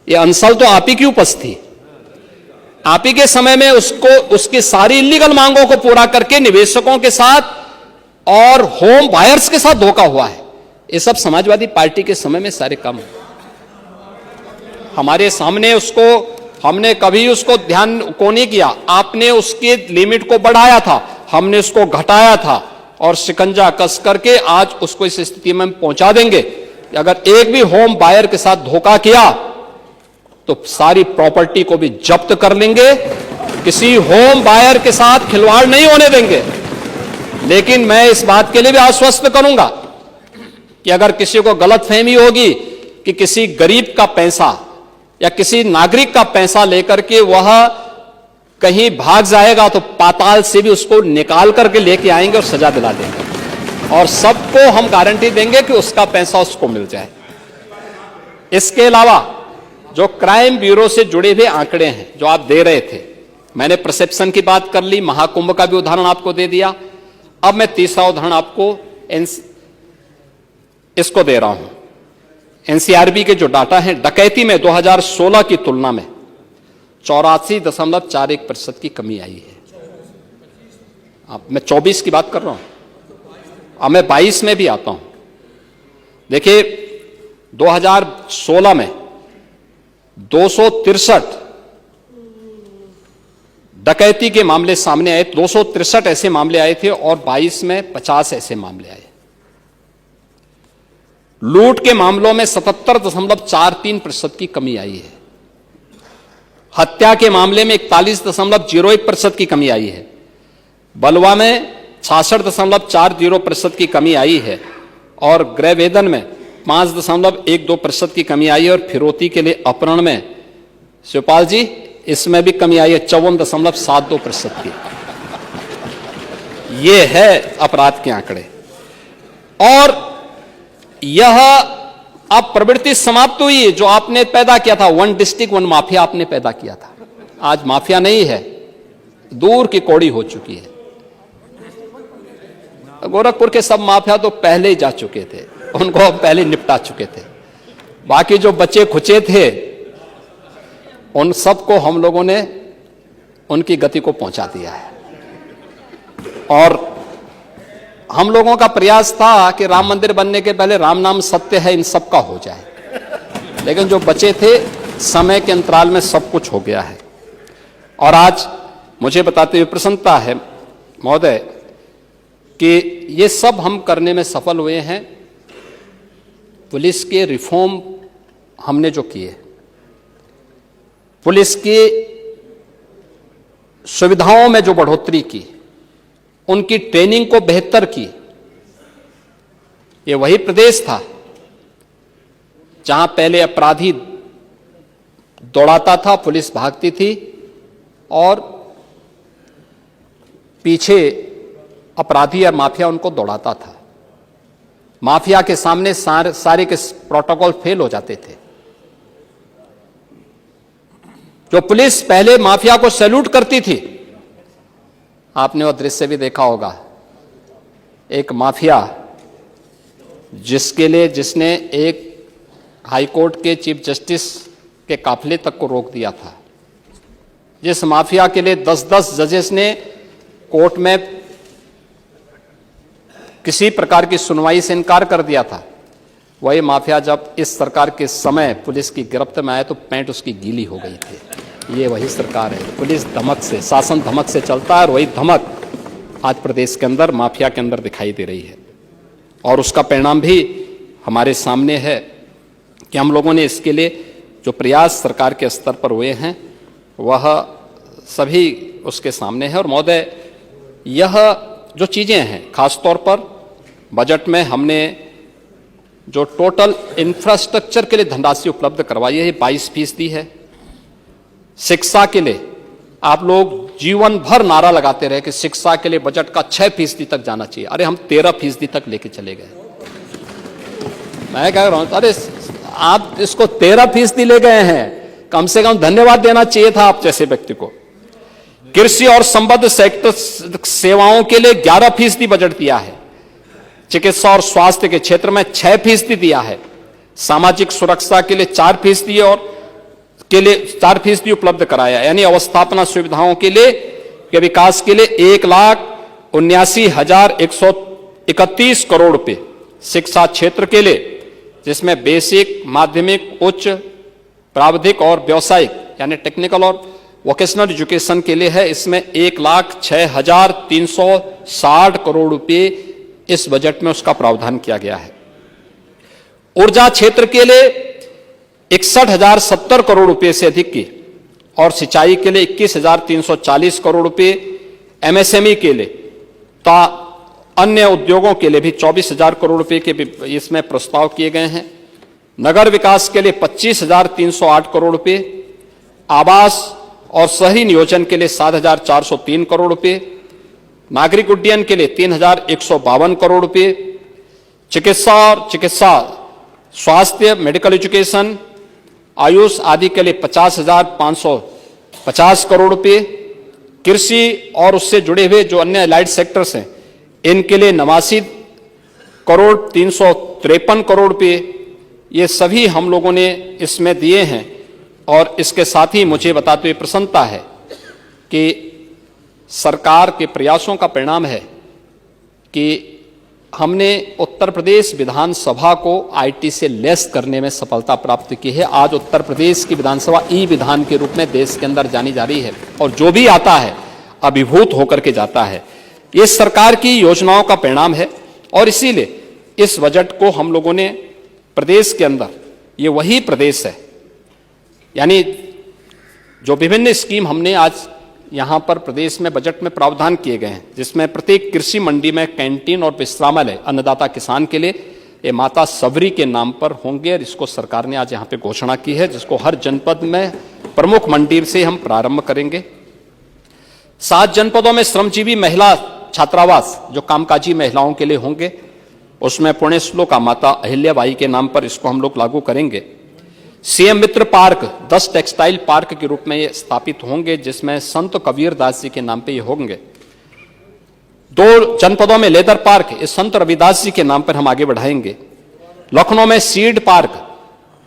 ये अनसल तो आप ही की उपज थी। आप ही के समय में उसको उसकी सारी इलीगल मांगों को पूरा करके निवेशकों के साथ और होम बायर्स के साथ धोखा हुआ है। ये सब समाजवादी पार्टी के समय में सारे काम हमारे सामने, उसको हमने कभी उसको ध्यान को नहीं किया। आपने उसके लिमिट को बढ़ाया था, हमने उसको घटाया था और शिकंजा कस करके आज उसको इस स्थिति में पहुंचा देंगे कि अगर एक भी होम बायर के साथ धोखा किया तो सारी प्रॉपर्टी को भी जब्त कर लेंगे। किसी होम बायर के साथ खिलवाड़ नहीं होने देंगे। लेकिन मैं इस बात के लिए भी आश्वस्त करूंगा कि अगर किसी को गलतफहमी होगी कि किसी गरीब का पैसा या किसी नागरिक का पैसा लेकर के वह कहीं भाग जाएगा तो पाताल से भी उसको निकाल करके लेके आएंगे और सजा दिला देंगे और सबको हम गारंटी देंगे कि उसका पैसा उसको मिल जाए। इसके अलावा जो क्राइम ब्यूरो से जुड़े हुए आंकड़े हैं जो आप दे रहे थे, मैंने परसेप्शन की बात कर ली, महाकुंभ का भी उदाहरण आपको दे दिया। अब मैं तीसरा उदाहरण आपको इसको दे रहा हूं। एनसीआरबी के जो डाटा है, डकैती में 2016 की तुलना में 84.41% की कमी आई है। अब मैं 24 की बात कर रहा हूं, अब मैं 22 में भी आता हूं। देखिए 2016 में 263 डकैती के मामले सामने आए, 263 ऐसे मामले आए थे और 22 में 50 ऐसे मामले आए। लूट के मामलों में 77.43% की कमी आई है। हत्या के मामले में 41.01% की कमी आई है। बलवा में 66.40% की कमी आई है और गृह वेदन में 5.12% की कमी आई है और फिरौती के लिए अपहरण में शिवपाल जी इसमें भी कमी आई है 54.72% की। ये है अपराध के आंकड़े। और यह अब प्रवृत्ति समाप्त हुई है जो आपने पैदा किया था, वन डिस्ट्रिक्ट वन माफिया आपने पैदा किया था। आज माफिया नहीं है, दूर की कौड़ी हो चुकी है। गोरखपुर के सब माफिया तो पहले ही जा चुके थे, उनको पहले निपटा चुके थे। बाकी जो बचे खुचे थे उन सबको हम लोगों ने उनकी गति को पहुंचा दिया है। और हम लोगों का प्रयास था कि राम मंदिर बनने के पहले राम नाम सत्य है इन सबका हो जाए, लेकिन जो बचे थे समय के अंतराल में सब कुछ हो गया है। और आज मुझे बताते हुए प्रसन्नता है महोदय कि ये सब हम करने में सफल हुए हैं। पुलिस के रिफॉर्म हमने जो किए, पुलिस की सुविधाओं में जो बढ़ोतरी की, उनकी ट्रेनिंग को बेहतर की। ये वही प्रदेश था जहां पहले अपराधी दौड़ाता था, पुलिस भागती थी और पीछे अपराधी और माफिया उनको दौड़ाता था। माफिया के सामने सारे के प्रोटोकॉल फेल हो जाते थे। जो पुलिस पहले माफिया को सैल्यूट करती थी, आपने वो दृश्य भी देखा होगा, एक माफिया जिसने एक हाईकोर्ट के चीफ जस्टिस के काफिले तक को रोक दिया था, जिस माफिया के लिए 10-10 जजेस ने कोर्ट में किसी प्रकार की सुनवाई से इनकार कर दिया था, वही माफिया जब इस सरकार के समय पुलिस की गिरफ्त में आया तो पैंट उसकी गीली हो गई थी। ये वही सरकार है। पुलिस धमक से, शासन धमक से चलता है और वही धमक आज प्रदेश के अंदर माफिया के अंदर दिखाई दे रही है। और उसका परिणाम भी हमारे सामने है कि हम लोगों ने इसके लिए जो प्रयास सरकार के स्तर पर हुए हैं वह सभी उसके सामने है। और महोदय, यह जो चीज़ें हैं, खासतौर पर बजट में हमने जो टोटल इंफ्रास्ट्रक्चर के लिए धनराशि उपलब्ध करवाई है, 22% है। शिक्षा के लिए आप लोग जीवन भर नारा लगाते रहे कि शिक्षा के लिए बजट का 6% तक जाना चाहिए। अरे हम 13% तक लेके चले गए। मैं कह रहा हूं, अरे आप इसको 13% ले गए हैं, कम से कम धन्यवाद देना चाहिए था आप जैसे व्यक्ति को। कृषि और संबद्ध सेक्टर सेवाओं के लिए 11% बजट दिया है। चिकित्सा और स्वास्थ्य के क्षेत्र में 6% दिया है। सामाजिक सुरक्षा के लिए 4% और के लिए 4% उपलब्ध कराया, यानी अवस्थापना सुविधाओं के लिए के विकास के लिए 1,79,131 करोड़ रुपए। शिक्षा क्षेत्र के लिए, जिसमें बेसिक, माध्यमिक, उच्च, प्राविधिक और व्यावसायिक यानी टेक्निकल और वोकेशनल एजुकेशन के लिए है, इसमें 1,06,360 करोड़ रुपए इस बजट में उसका प्रावधान किया गया है। ऊर्जा क्षेत्र के लिए 61,070 करोड़ रुपए से अधिक की, और सिंचाई के लिए 21,340 करोड़ रुपए, एमएसएमई के लिए ता अन्य उद्योगों के लिए भी 24,000 करोड़ रुपए के इसमें प्रस्ताव किए गए हैं। नगर विकास के लिए 25,308 करोड़ रुपए, आवास और शहरी नियोजन के लिए 7,403 करोड़ रुपए, नागरिक उड्डयन के लिए 3,152 करोड़ रुपए, चिकित्सा स्वास्थ्य, मेडिकल एजुकेशन, आयुष आदि के लिए 50,550 करोड़ रुपए, कृषि और उससे जुड़े हुए जो अन्य एलाइड सेक्टर्स हैं इनके लिए 89,353 करोड़ रुपए, ये सभी हम लोगों ने इसमें दिए हैं। और इसके साथ ही मुझे बताते हुए प्रसन्नता है कि सरकार के प्रयासों का परिणाम है कि हमने उत्तर प्रदेश विधानसभा को आईटी से लेस करने में सफलता प्राप्त की है। आज उत्तर प्रदेश की विधानसभा ई विधान के रूप में देश के अंदर जानी जा रही है, और जो भी आता है अभिभूत होकर के जाता है। ये सरकार की योजनाओं का परिणाम है, और इसीलिए इस बजट को हम लोगों ने प्रदेश के अंदर, ये वही प्रदेश है, यानी जो विभिन्न स्कीम हमने आज यहां पर प्रदेश में बजट में प्रावधान किए गए हैं, जिसमें प्रत्येक कृषि मंडी में कैंटीन और विश्रामालय अन्नदाता किसान के लिए ये माता सबरी के नाम पर होंगे, और इसको सरकार ने आज यहां पे घोषणा की है, जिसको हर जनपद में प्रमुख मंडी से हम प्रारंभ करेंगे। 7 जनपदों में श्रमजीवी महिला छात्रावास जो कामकाजी महिलाओं के लिए होंगे, उसमें पुणे श्लोका माता अहिल्याबाई के नाम पर इसको हम लोग लागू करेंगे। सीएम मित्र पार्क 10 टेक्सटाइल पार्क के रूप में ये स्थापित होंगे, जिसमें संत कबीर दास जी के नाम पे ये होंगे। 2 जनपदों में लेदर पार्क ये संत रविदास जी के नाम पर हम आगे बढ़ाएंगे। लखनऊ में सीड पार्क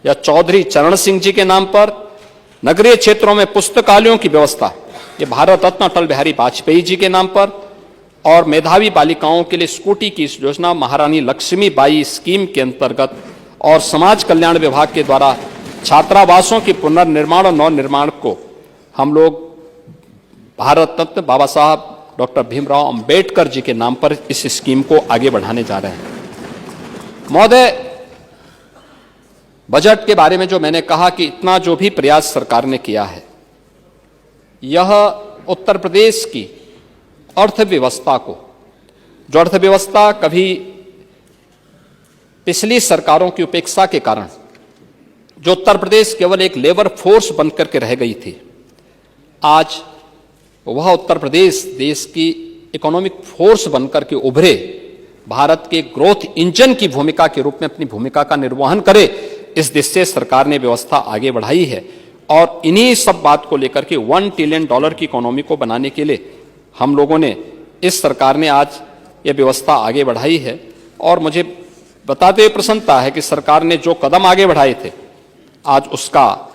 या चौधरी चरण सिंह जी के नाम पर। नगरीय क्षेत्रों में पुस्तकालयों की व्यवस्था ये भारत रत्न अटल बिहारी वाजपेयी जी के नाम पर। और मेधावी बालिकाओं के लिए स्कूटी की इस योजना महारानी लक्ष्मीबाई स्कीम के अंतर्गत, और समाज कल्याण विभाग के द्वारा छात्रावासों की पुनर्निर्माण और नवनिर्माण को हम लोग भारत रत्न बाबा साहब डॉक्टर भीमराव अंबेडकर जी के नाम पर इस स्कीम को आगे बढ़ाने जा रहे हैं। महोदय, बजट के बारे में जो मैंने कहा कि इतना जो भी प्रयास सरकार ने किया है, यह उत्तर प्रदेश की अर्थव्यवस्था को, जो अर्थव्यवस्था कभी पिछली सरकारों की उपेक्षा के कारण जो उत्तर प्रदेश केवल एक लेबर फोर्स बनकर के रह गई थी, आज वह उत्तर प्रदेश देश की इकोनॉमिक फोर्स बनकर के उभरे, भारत के ग्रोथ इंजन की भूमिका के रूप में अपनी भूमिका का निर्वहन करे, इस दिशा से सरकार ने व्यवस्था आगे बढ़ाई है। और इन्हीं सब बात को लेकर के $1 ट्रिलियन की इकोनॉमी को बनाने के लिए हम लोगों ने, इस सरकार ने आज ये व्यवस्था आगे बढ़ाई है। और मुझे बताते हुए प्रसन्नता है कि सरकार ने जो कदम आगे बढ़ाए थे, आज उसका